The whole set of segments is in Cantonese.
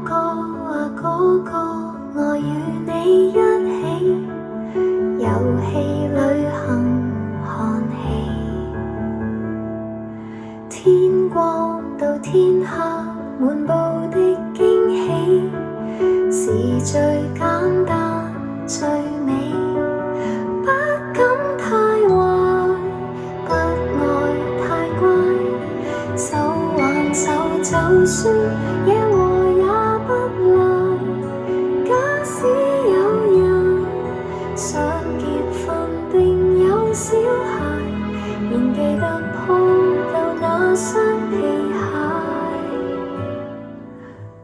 個啊嗰個，我與你一起遊戲旅行看戲，天光到天黑，滿布的驚喜，是最簡單最美。不敢太壞，不愛太乖，手挽手就算野和也不賴。假使有人想結婚並有小孩，仍記得抱有那雙皮鞋。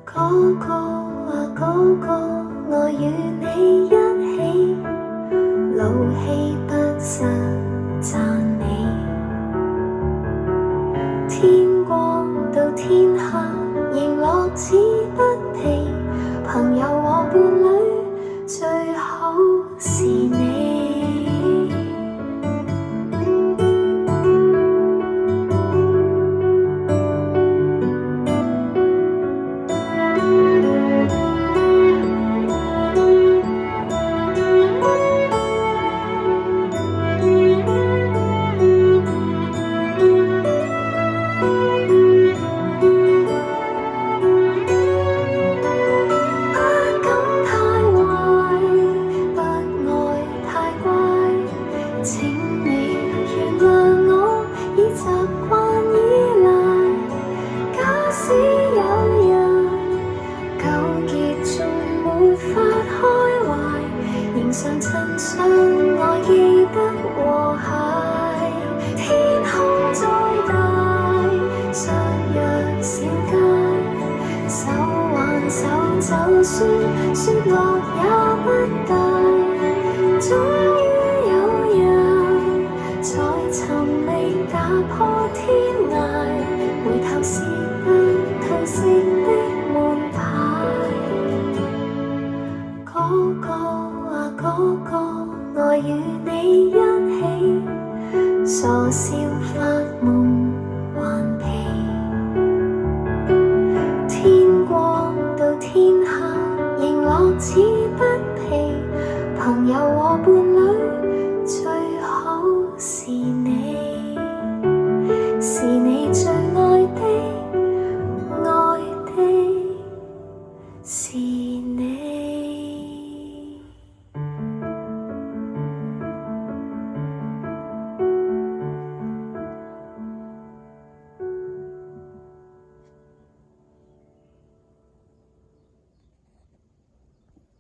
嗰個啊嗰個，我與你一起怒氣不失讚美，天光到天黑仍樂此不疲，朋友和伴侶最好是你。請你原諒我已習慣依賴，假使有人糾結仲沒法開懷，仍常襯上我記得和諧。天空再大，相約小街，手挽手就算雪落也不大。終於有人在尋覓打破天涯，回頭是不褪色的門牌。嗰個啊嗰個，我與你一起傻笑發夢。